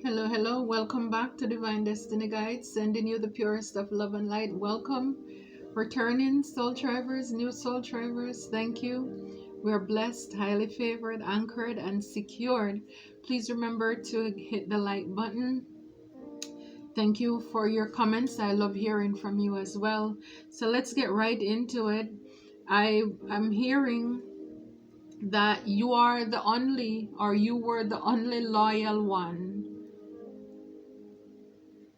Hello, hello. Welcome back to Divine Destiny Guides, sending you the purest of love and light. Welcome, returning soul drivers, new soul drivers. Thank you. We're blessed, highly favored, anchored, and secured. Please remember to hit the like button. Thank you for your comments. I love hearing from you as well. So let's get right into it. I am hearing that you are the only, or you were the only loyal one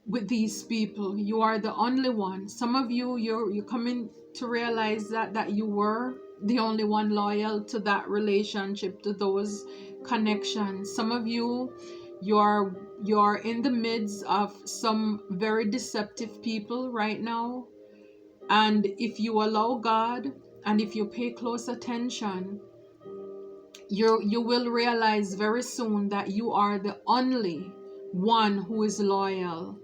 with these people. You are the only one. Some of you're coming to realize that you were the only one loyal to that relationship, to those connections. Some of you're in the midst of some very deceptive people right now, and if you allow God and if you pay close attention, you will realize very soon that you are the only one who is loyal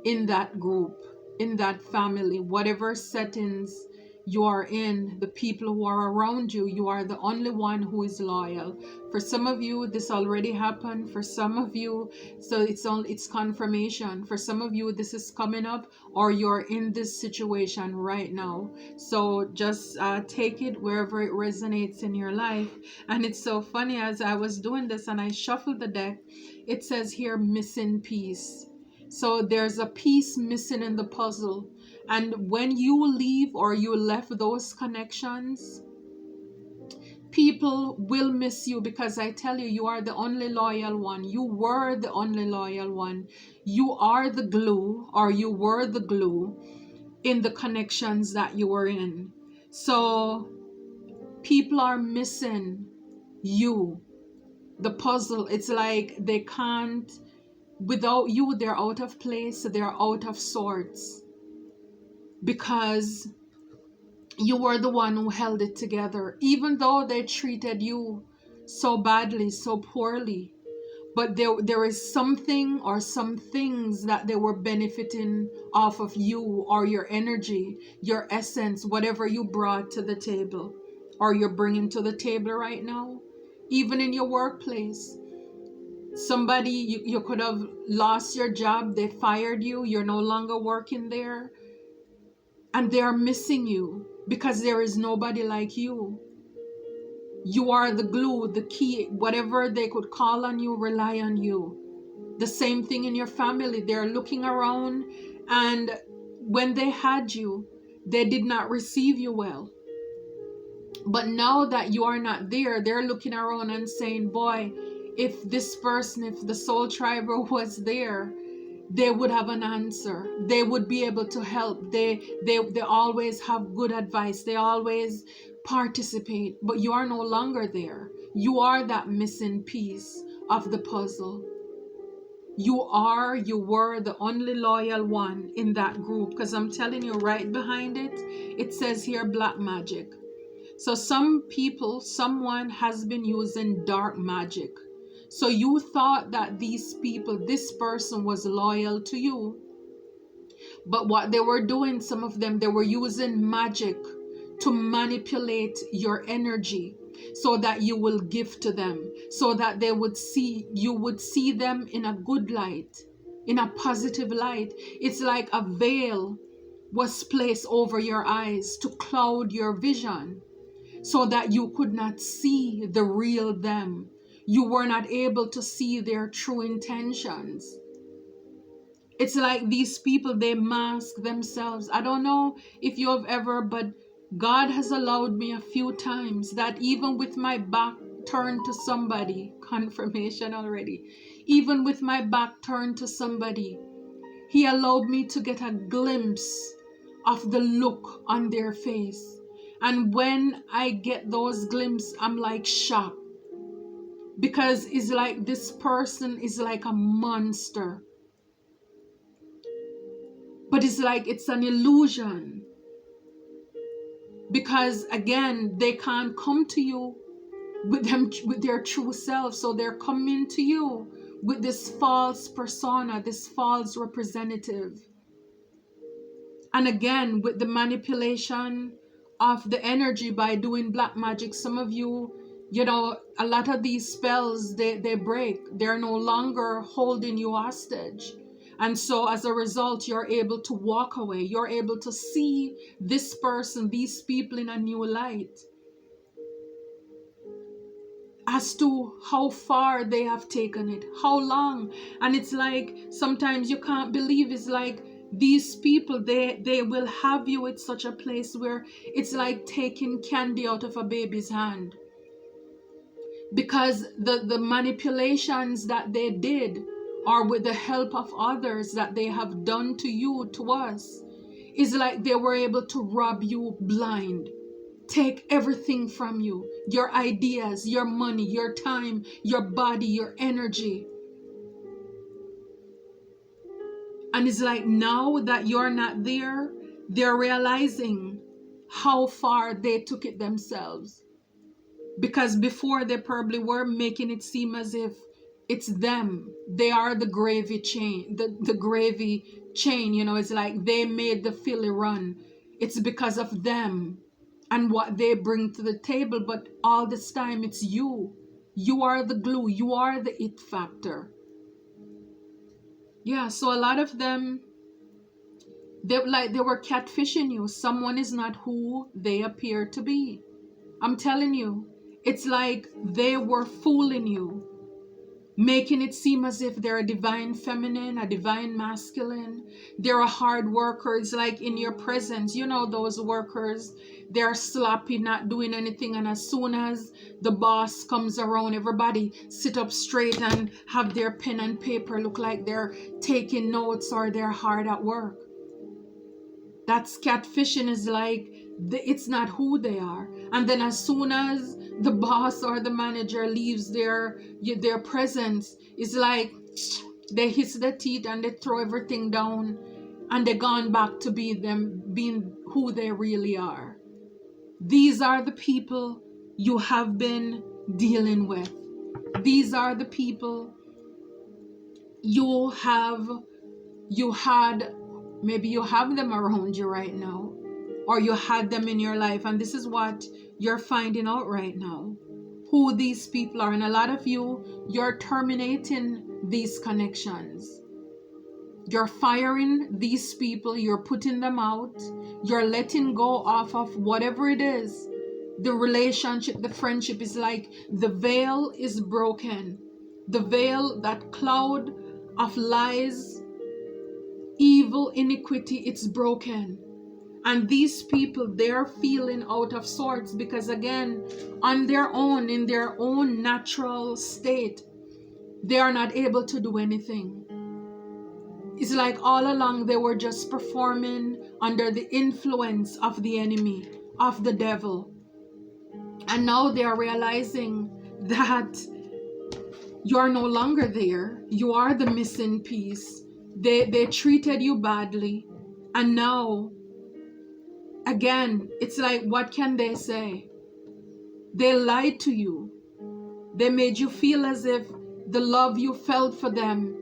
in that group, in that family, whatever settings you are in, the people who are around you, you are the only one who is loyal. For some of you, this already happened. For some of you, so it's confirmation. For some of you, this is coming up, or you're in this situation right now. So just take it wherever it resonates in your life. And it's so funny, as I was doing this and I shuffled the deck, it says here missing piece. So there's a piece missing in the puzzle. And when you leave or you left those connections, people will miss you, because I tell you, you are the only loyal one. You were the only loyal one. You are the glue, or you were the glue in the connections that you were in. So people are missing you. The puzzle, it's like they can't, without you, they're out of place, they're out of sorts, because you were the one who held it together, even though they treated you so badly, so poorly. But there is something or some things that they were benefiting off of you, or your energy, your essence, whatever you brought to the table, or you're bringing to the table right now. Even in your workplace, somebody, you could have lost your job, they fired you, you're no longer working there, and they are missing you because there is nobody like you. You are the glue, the key, whatever they could call on you, rely on you. The same thing in your family. They're looking around, and when they had you, they did not receive you well. But now that you are not there, they're looking around and saying, boy, if this person, if the soul triber was there, they would have an answer. They would be able to help. They always have good advice. They always participate. But you are no longer there. You are that missing piece of the puzzle. You were the only loyal one in that group, because I'm telling you, right behind it, it says here black magic. So some people, someone has been using dark magic. So you thought that these people, this person was loyal to you. But what they were doing, some of them, they were using magic to manipulate your energy so that you will give to them, so that they would see, you would see them in a good light, in a positive light. It's like a veil was placed over your eyes to cloud your vision, so that you could not see the real them. You were not able to see their true intentions. It's like these people, they mask themselves. I don't know if you have ever, but God has allowed me a few times that even with my back turned to somebody, confirmation already, even with my back turned to somebody, He allowed me to get a glimpse of the look on their face. And when I get those glimpses, I'm like shocked, because it's like this person is like a monster. But it's like it's an illusion, because again, they can't come to you with their true self. So they're coming to you with this false persona, this false representative. And again, with the manipulation of the energy by doing black magic, some of you, You know, a lot of these spells, they break. They're no longer holding you hostage. And so as a result, you're able to walk away. You're able to see this person, these people in a new light, as to how far they have taken it, how long. And it's like sometimes you can't believe, it's like these people, they will have you at such a place where it's like taking candy out of a baby's hand, because the manipulations that they did, or with the help of others that they have done to you, to us, is like they were able to rob you blind, take everything from you, your ideas, your money, your time, your body, your energy. And it's like now that you're not there, they're realizing how far they took it themselves. Because before they probably were making it seem as if it's them. They are the gravy chain, the gravy chain, you know, it's like they made the Philly run. It's because of them and what they bring to the table. But all this time it's you. You are the glue. You are the it factor. Yeah, so a lot of them, they were catfishing you. Someone is not who they appear to be. I'm telling you, it's like they were fooling you, making it seem as if they're a divine feminine, a divine masculine. They're a hard worker. It's like in your presence, you know, those workers, they're sloppy, not doing anything. And as soon as the boss comes around, everybody sit up straight and have their pen and paper, look like they're taking notes or they're hard at work. That's catfishing. Is like it's not who they are. And then as soon as the boss or the manager leaves their presence, it's like they hiss their teeth and they throw everything down, and they're gone back to be them, being who they really are. These are the people you have been dealing with. These are the people you had, maybe you have them around you right now, or you had them in your life, and this is what you're finding out right now, who these people are. And a lot of you're terminating these connections. You're firing these people, you're putting them out, you're letting go off of whatever it is. The relationship, the friendship, is like the veil is broken. The veil, that cloud of lies, evil, iniquity, it's broken. And these people, they're feeling out of sorts because, again, on their own, in their own natural state, they are not able to do anything. It's like all along they were just performing under the influence of the enemy, of the devil. And now they are realizing that you are no longer there. You are the missing piece. They treated you badly. And now, again, it's like, what can they say? They lied to you. They made you feel as if the love you felt for them,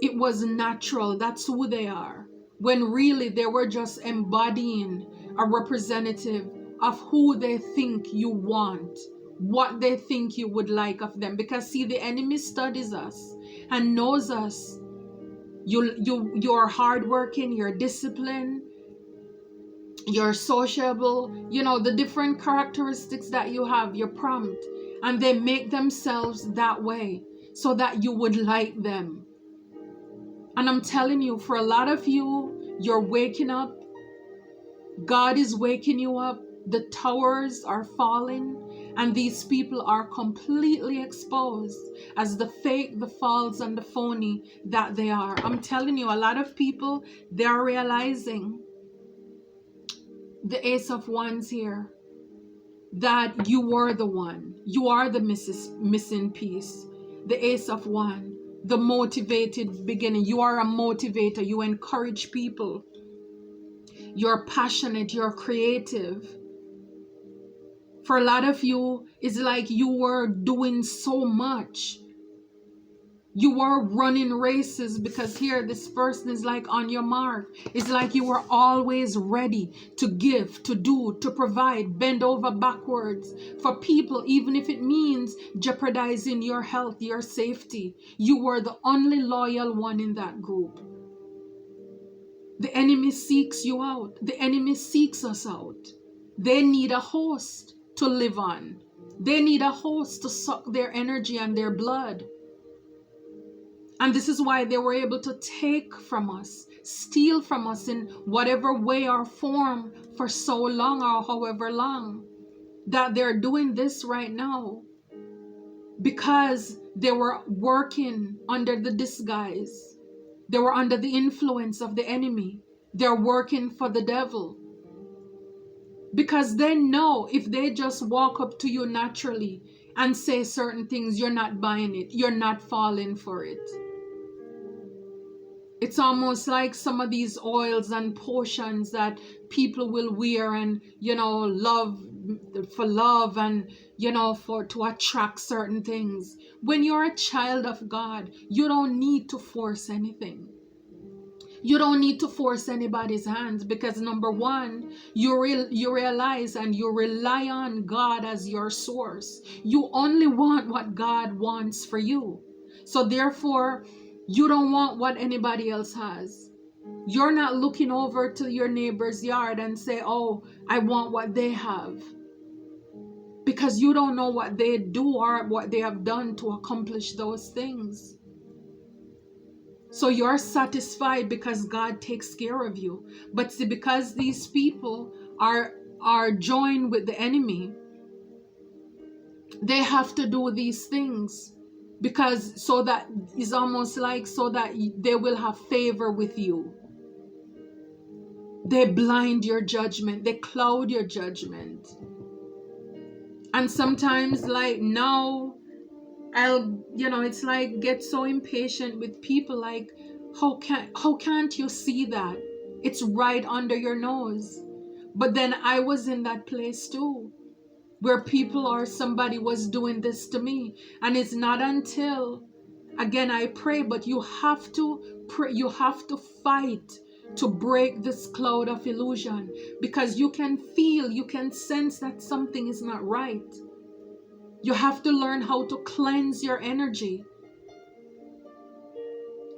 it was natural. That's who they are. When really they were just embodying a representative of who they think you want, what they think you would like of them. Because see, the enemy studies us and knows us. You're hardworking, you're disciplined, you're sociable, you know, the different characteristics that you have, you're prompt, and they make themselves that way so that you would like them. And I'm telling you, for a lot of you, you're waking up. God is waking you up. The towers are falling, and these people are completely exposed as the fake, the false, and the phony that they are. I'm telling you, a lot of people, they're realizing, the Ace of Wands here, that you were the one. You are the missing piece. The Ace of Wands, the motivated beginning. You are a motivator. You encourage people. You're passionate. You're creative. For a lot of you, it's like you were doing so much. You were running races because here this person is like on your mark. It's like you were always ready to give, to do, to provide, bend over backwards for people, even if it means jeopardizing your health, your safety. You were the only loyal one in that group. The enemy seeks you out. The enemy seeks us out. They need a host to live on. They need a host to suck their energy and their blood. And this is why they were able to take from us, steal from us in whatever way or form for so long or however long that they're doing this right now, because they were working under the disguise. They were under the influence of the enemy. They're working for the devil. Because they know if they just walk up to you naturally and say certain things, you're not buying it. You're not falling for it. It's almost like some of these oils and potions that people will wear and, love for love and, for to attract certain things. When you're a child of God, you don't need to force anything. You don't need to force anybody's hands because number one, you realize and you rely on God as your source. You only want what God wants for you. So therefore, you don't want what anybody else has. You're not looking over to your neighbor's yard and say, oh, I want what they have. Because you don't know what they do or what they have done to accomplish those things. So you're satisfied because God takes care of you. But see, because these people are joined with the enemy, they have to do these things. Because so that is almost like so that they will have favor with you. They blind your judgment. They cloud your judgment. And sometimes like now, it's like get so impatient with people like, how can't you see that? It's right under your nose. But then I was in that place too, where people or somebody was doing this to me. And it's not until, again, I pray, but you have to pray, you have to fight to break this cloud of illusion, because you can feel, you can sense that something is not right. You have to learn how to cleanse your energy.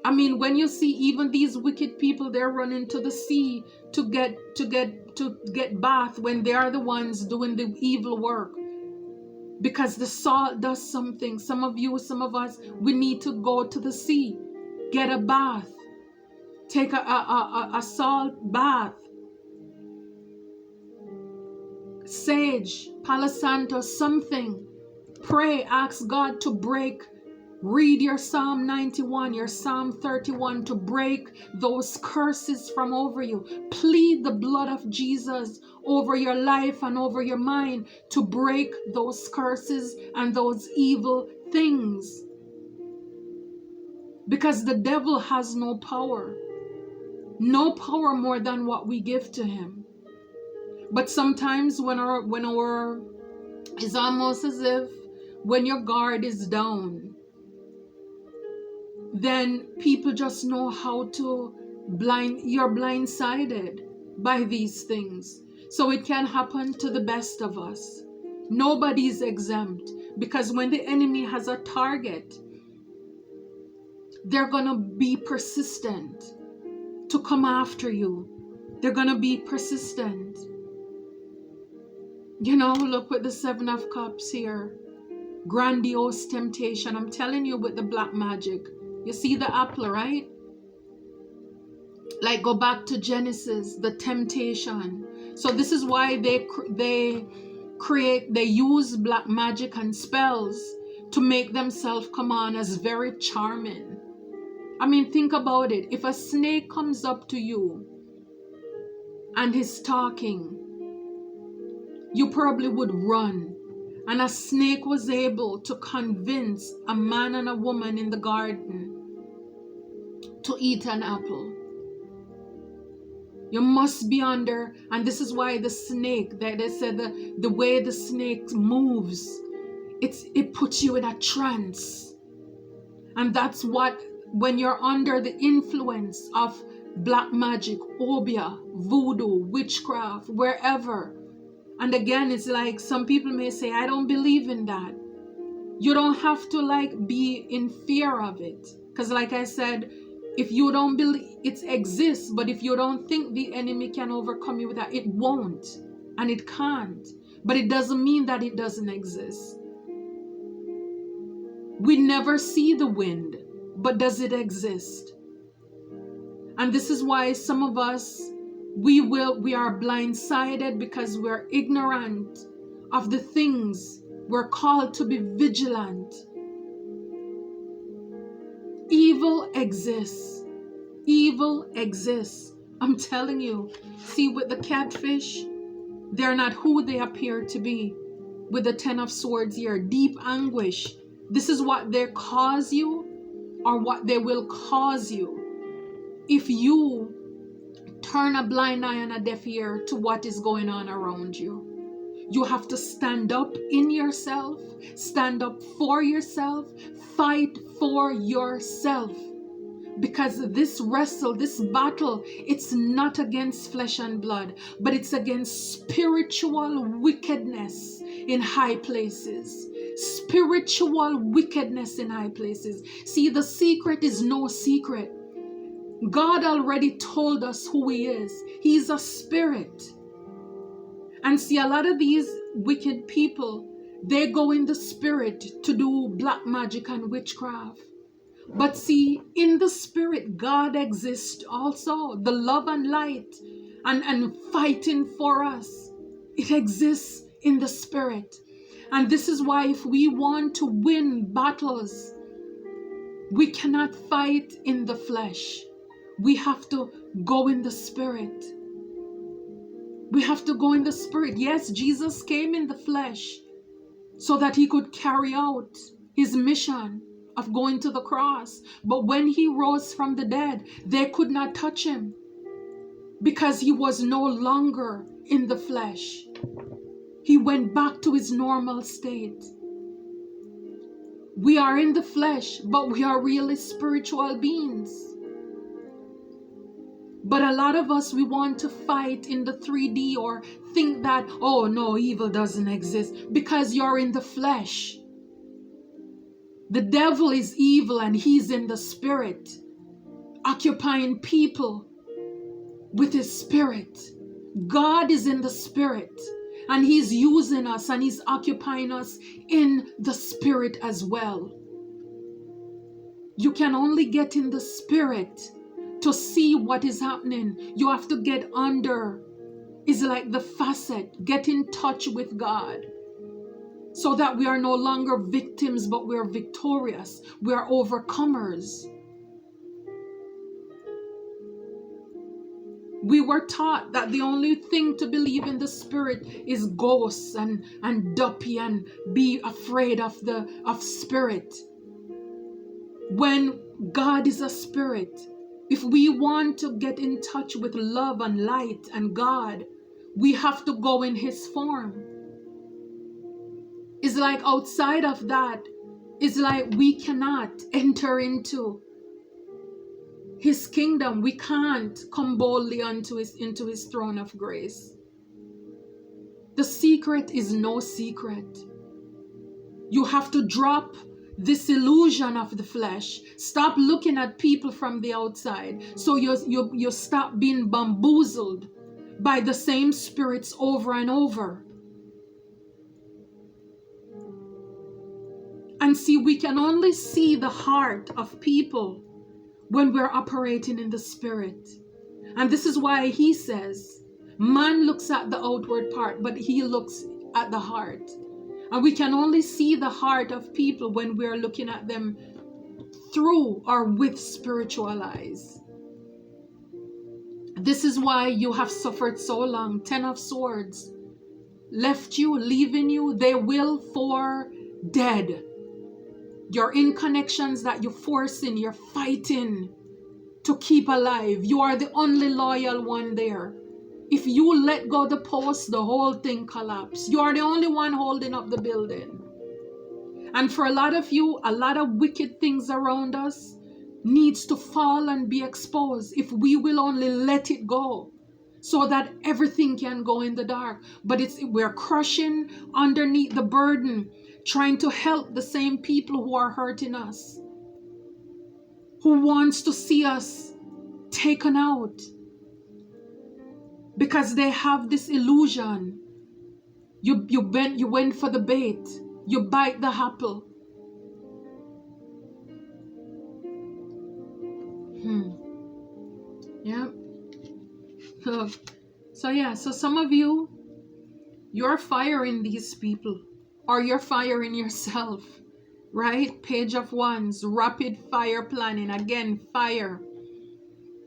I mean, when you see even these wicked people, they're running to the sea to get bath when they are the ones doing the evil work. Because the salt does something. Some of you, some of us, we need to go to the sea, get a bath, take a salt bath. Sage, Palo Santo, something. Pray, ask God to break. Read your Psalm 91, your Psalm 31 to break those curses from over you. Plead the blood of Jesus over your life and over your mind to break those curses and those evil things. Because the devil has no power. No power more than what we give to him. But sometimes when it's almost as if when your guard is down, then people just know how to you're blindsided by these things. So it can happen to the best of us. Nobody's exempt, because when the enemy has a target, they're going to be persistent to come after you. They're going to be persistent. Look with the 7 of Cups here. Grandiose temptation. I'm telling you, with the black magic. You see the apple, right? Like, go back to Genesis, the temptation. So this is why they use black magic and spells to make themselves come on as very charming. I mean, think about it. If a snake comes up to you and he's talking, you probably would run. And a snake was able to convince a man and a woman in the garden to eat an apple. You must be under, and this is why the snake, they said the way the snake moves, it puts you in a trance. And that's what, when you're under the influence of black magic, obia, voodoo, witchcraft, wherever. And again, it's like some people may say, I don't believe in that. You don't have to like be in fear of it. Because like I said, if you don't believe it exists, but if you don't think the enemy can overcome you with that, it won't. And it can't. But it doesn't mean that it doesn't exist. We never see the wind, but does it exist? And this is why some of us, we are blindsided because we're ignorant of the things. We're called to be vigilant. Evil exists. Evil exists. I'm telling you. See, with the catfish, they're not who they appear to be. With the 10 of Swords here, deep anguish. This is what they cause you, or what they will cause you if you turn a blind eye and a deaf ear to what is going on around you. You have to stand up in yourself, stand up for yourself, fight for yourself. Because this wrestle, this battle, it's not against flesh and blood, but it's against spiritual wickedness in high places. Spiritual wickedness in high places. See, the secret is no secret. God already told us who He is. He's a spirit. And see, a lot of these wicked people, they go in the spirit to do black magic and witchcraft. But see, in the spirit, God exists also. The love and light and fighting for us. It exists in the spirit. And this is why if we want to win battles, we cannot fight in the flesh. We have to go in the spirit. We have to go in the spirit. Yes, Jesus came in the flesh so that He could carry out His mission of going to the cross. But when He rose from the dead, they could not touch Him because He was no longer in the flesh. He went back to His normal state. We are in the flesh, but we are really spiritual beings. But a lot of us, we want to fight in the 3D or think that, oh no, evil doesn't exist because you're in the flesh. The devil is evil and he's in the spirit, occupying people with his spirit. God is in the spirit and He's using us and He's occupying us in the spirit as well. You can only get in the spirit to see what is happening. You have to get under. It's like the facet. Get in touch with God. So that we are no longer victims, but we are victorious. We are overcomers. We were taught that the only thing to believe in the spirit is ghosts and duppy and be afraid of spirit. When God is a spirit, if we want to get in touch with love and light and God, we have to go in His form. It's like outside of that, it's like we cannot enter into His kingdom. We can't come boldly into His throne of grace. The secret is no secret. You have to drop this illusion of the flesh. Stop looking at people from the outside. So you stop being bamboozled by the same spirits over and over. And see, we can only see the heart of people when we're operating in the spirit. And this is why He says, man looks at the outward part, but He looks at the heart. And we can only see the heart of people when we're looking at them through or with spiritual eyes. This is why you have suffered so long. 10 of Swords left you, leaving you. They will for dead. You're in connections that you're forcing, you're fighting to keep alive. You are the only loyal one there. If you let go the post, the whole thing collapses. You are the only one holding up the building. And for a lot of you, a lot of wicked things around us needs to fall and be exposed if we will only let it go, so that everything can go in the dark. But we're crushing underneath the burden, trying to help the same people who are hurting us, who wants to see us taken out, because they have this illusion. You went for the bait, you bite the apple. Yeah. So some of you, you're firing these people, or you're firing yourself, right? Page of Wands, rapid fire planning. Again, fire,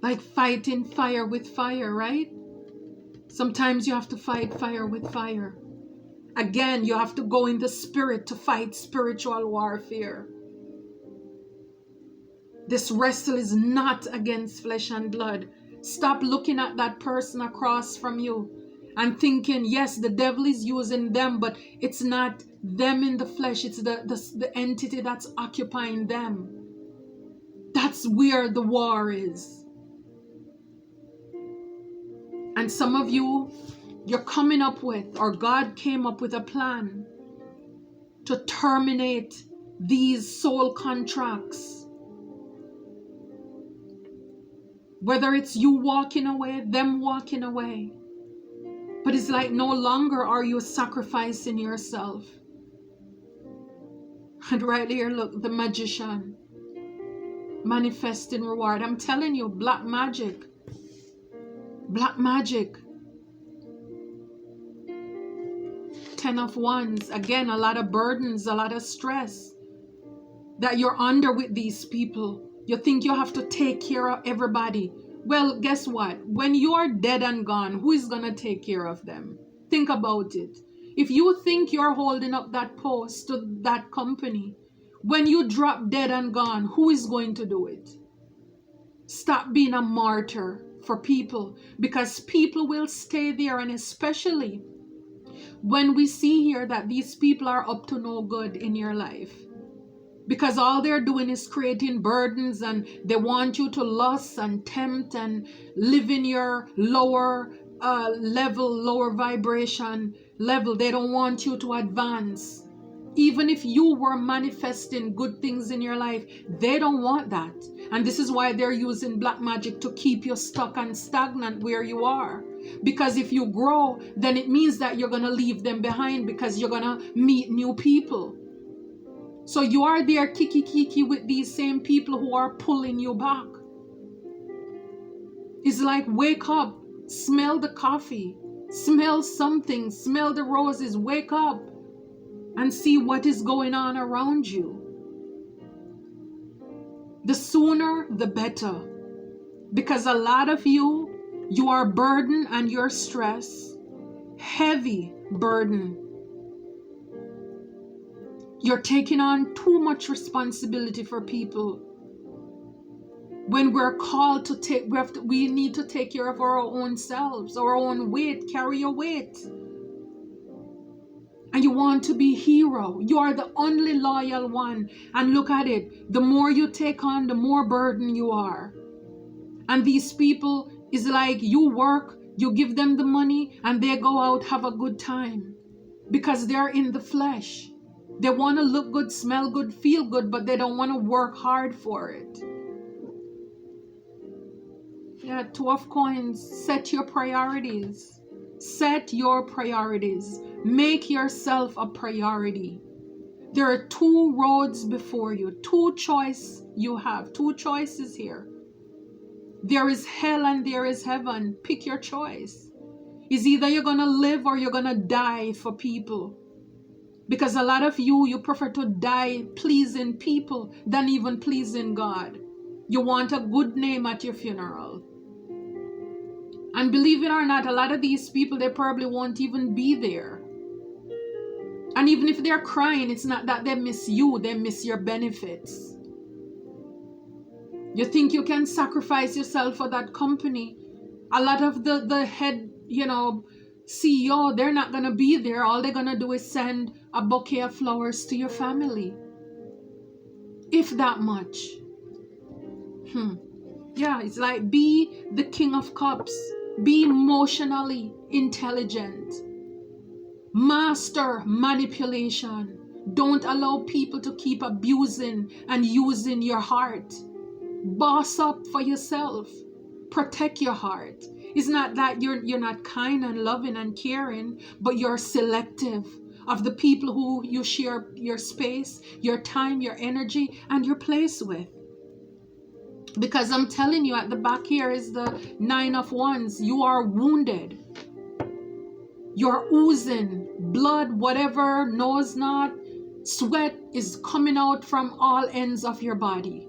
like fighting fire with fire, right? Sometimes you have to fight fire with fire. Again, you have to go in the spirit to fight spiritual warfare. This wrestle is not against flesh and blood. Stop looking at that person across from you and thinking, yes, the devil is using them, but it's not them in the flesh. It's the entity that's occupying them. That's where the war is. And some of you, you're coming up with, or God came up with a plan to terminate these soul contracts. Whether it's you walking away, them walking away. But it's like no longer are you sacrificing yourself. And right here, look, the magician. Manifesting reward. I'm telling you, black magic. Black magic. 10 of Wands. Again, a lot of burdens, a lot of stress that you're under with these people. You think you have to take care of everybody. Well, guess what? When you are dead and gone, who is going to take care of them? Think about it. If you think you're holding up that post to that company, when you drop dead and gone, who is going to do it? Stop being a martyr for people, because people will stay there. And especially when we see here that these people are up to no good in your life, because all they're doing is creating burdens, and they want you to lust and tempt and live in your lower level, lower vibration level. They don't want you to advance. Even if you were manifesting good things in your life, they don't want that. And this is why they're using black magic to keep you stuck and stagnant where you are. Because if you grow, then it means that you're going to leave them behind, because you're going to meet new people. So you are there kiki with these same people who are pulling you back. It's like, wake up, smell the coffee, smell something, smell the roses, wake up and see what is going on around you. The sooner, the better. Because a lot of you are burdened and you're stressed, heavy burden. You're taking on too much responsibility for people. When we're called to take, we need to take care of our own selves, our own weight, carry your weight. And you want to be hero. You are the only loyal one. And look at it. The more you take on, the more burden you are. And these people is like, you work, you give them the money, and they go out, have a good time. Because they're in the flesh. They want to look good, smell good, feel good, but they don't want to work hard for it. Yeah, 2 of Coins. Set your priorities. Set your priorities. Make yourself a priority. There are 2 roads before you. 2 choices you have. 2 choices here. There is hell and there is heaven. Pick your choice. It's either you're going to live or you're going to die for people. Because a lot of you prefer to die pleasing people than even pleasing God. You want a good name at your funeral. And believe it or not, a lot of these people, they probably won't even be there. And even if they're crying, it's not that they miss you, they miss your benefits. You think you can sacrifice yourself for that company. A lot of the head, CEO, they're not going to be there. All they're going to do is send a bouquet of flowers to your family. If that much. Yeah, it's like be the King of Cups. Be emotionally intelligent. Master manipulation. Don't allow people to keep abusing and using your heart. Boss up for yourself. Protect your heart. It's not that you're not kind and loving and caring, but you're selective of the people who you share your space, your time, your energy, and your place with. Because I'm telling you, at the back here is the 9 of Wands. You are wounded. You're oozing blood, whatever, nose not. Sweat is coming out from all ends of your body.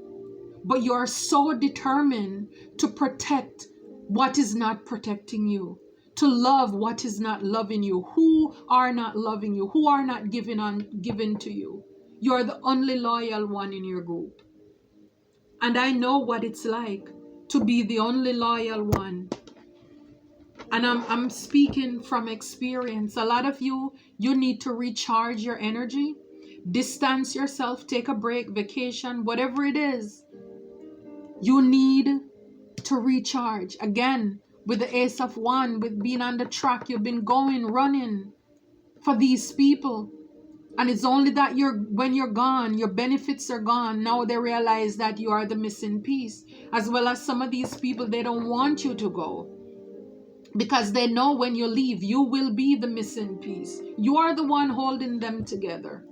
But you're so determined to protect what is not protecting you, to love what is not loving you, who are not loving you, who are not given to you. You're the only loyal one in your group. And I know what it's like to be the only loyal one. And I'm speaking from experience. A lot of you need to recharge your energy, distance yourself, take a break, vacation, whatever it is. You need to recharge. Again, with the Ace of Wands, with being on the track, you've been running for these people. And it's only that when you're gone, your benefits are gone. Now they realize that you are the missing piece. As well as some of these people, they don't want you to go. Because they know when you leave, you will be the missing piece. You are the one holding them together.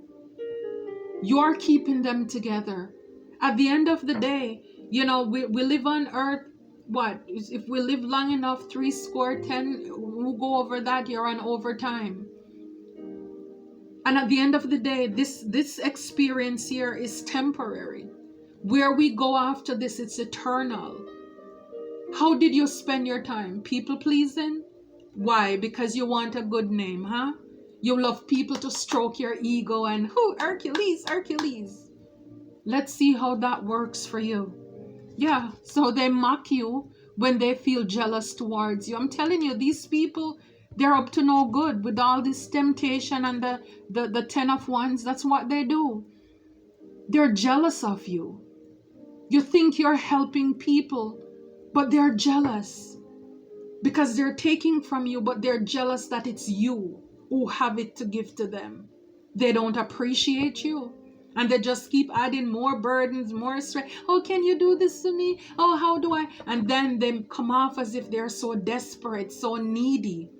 You are keeping them together. At the end of the day, we live on earth. What? If we live long enough, 10, we'll go over that, you're on overtime. And at the end of the day, this experience here is temporary. Where we go after this, it's eternal. How did you spend your time? People pleasing? Why? Because you want a good name, huh? You love people to stroke your ego and, Hercules. Let's see how that works for you. Yeah, so they mock you when they feel jealous towards you. I'm telling you, these people, they're up to no good with all this temptation and the 10 of Wands. That's what they do. They're jealous of you. You think you're helping people, but they're jealous because they're taking from you, but they're jealous that it's you who have it to give to them. They don't appreciate you. And they just keep adding more burdens, more stress. Oh, can you do this to me? Oh, how do I? And then they come off as if they're so desperate, so needy.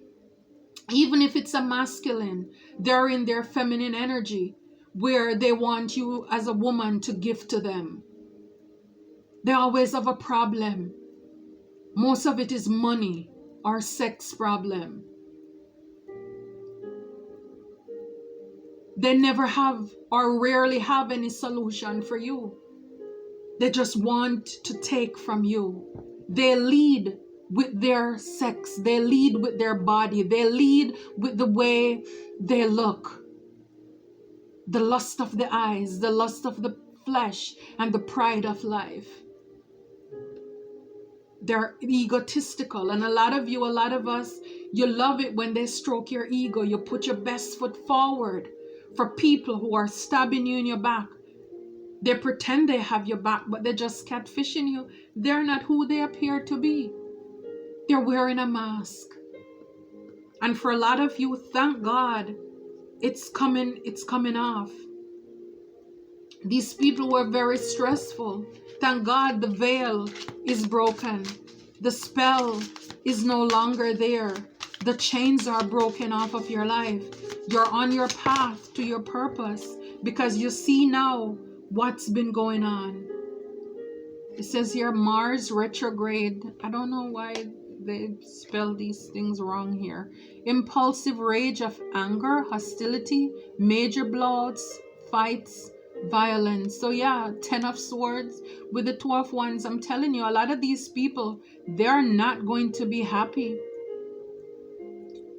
Even if it's a masculine, they're in their feminine energy where they want you as a woman to give to them. They always have a problem. Most of it is money or sex problem. They never have or rarely have any solution for you. They just want to take from you. They lead with their sex. They lead with their body. They lead with the way they look. The lust of the eyes, the lust of the flesh, and the pride of life. They're egotistical. And a lot of us, you love it when they stroke your ego. You put your best foot forward for people who are stabbing you in your back. They pretend they have your back, but they're just catfishing you. They're not who they appear to be. They're wearing a mask. And for a lot of you, thank God, it's coming off. These people were very stressful. Thank God the veil is broken. The spell is no longer there. The chains are broken off of your life. You're on your path to your purpose because you see now what's been going on. It says here Mars retrograde. I don't know why they spell these things wrong here. Impulsive rage of anger, hostility, major blowouts, fights, violence. So yeah, 10 of Swords with the 2 of Wands. I'm telling you, a lot of these people, they're not going to be happy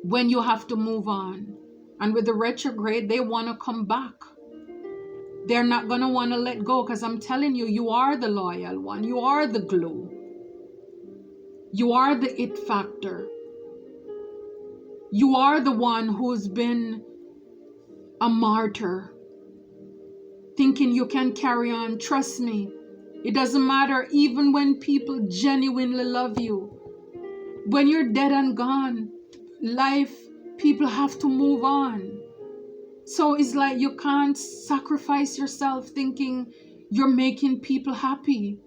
when you have to move on. And with the retrograde, they want to come back. They're not going to want to let go because I'm telling you, you are the loyal one. You are the glue. You are the it factor. You are the one who's been a martyr, thinking you can carry on. Trust me, it doesn't matter, even when people genuinely love you. When you're dead and gone, life, people have to move on. So it's like you can't sacrifice yourself thinking you're making people happy.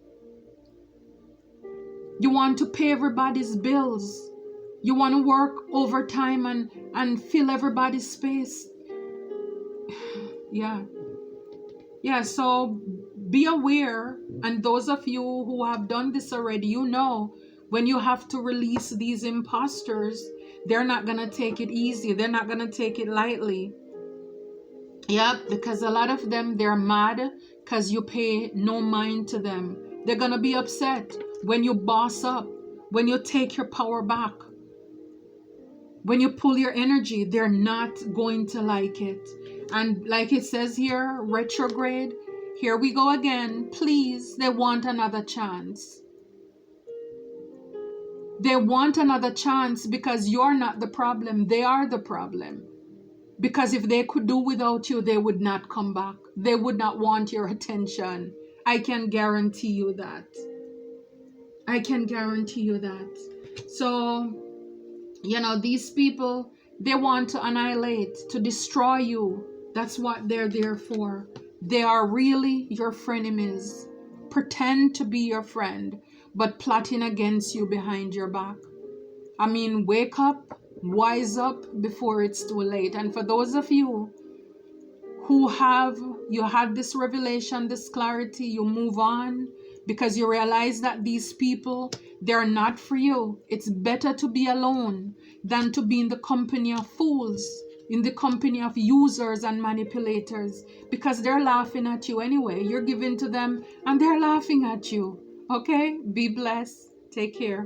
You want to pay everybody's bills. You want to work overtime and fill everybody's space. Yeah. Yeah, so be aware. And those of you who have done this already, you know, when you have to release these imposters, they're not going to take it easy. They're not going to take it lightly. Yep, because a lot of them, they're mad because you pay no mind to them. They're going to be upset when you boss up, when you take your power back, when you pull your energy. They're not going to like it. And like it says here, retrograde, here we go again. Please, they want another chance. They want another chance because you're not the problem. They are the problem. Because if they could do without you, they would not come back. They would not want your attention. I can guarantee you that. I can guarantee you that. So, you know, these people, they want to annihilate, to destroy you. That's what they're there for. They are really your frenemies. Pretend to be your friend, but plotting against you behind your back. I mean, wake up, wise up before it's too late. And for those of you who you had this revelation, this clarity, you move on because you realize that these people, they're not for you. It's better to be alone than to be in the company of fools, in the company of users and manipulators, because they're laughing at you anyway. You're giving to them and they're laughing at you. Okay? Be blessed. Take care.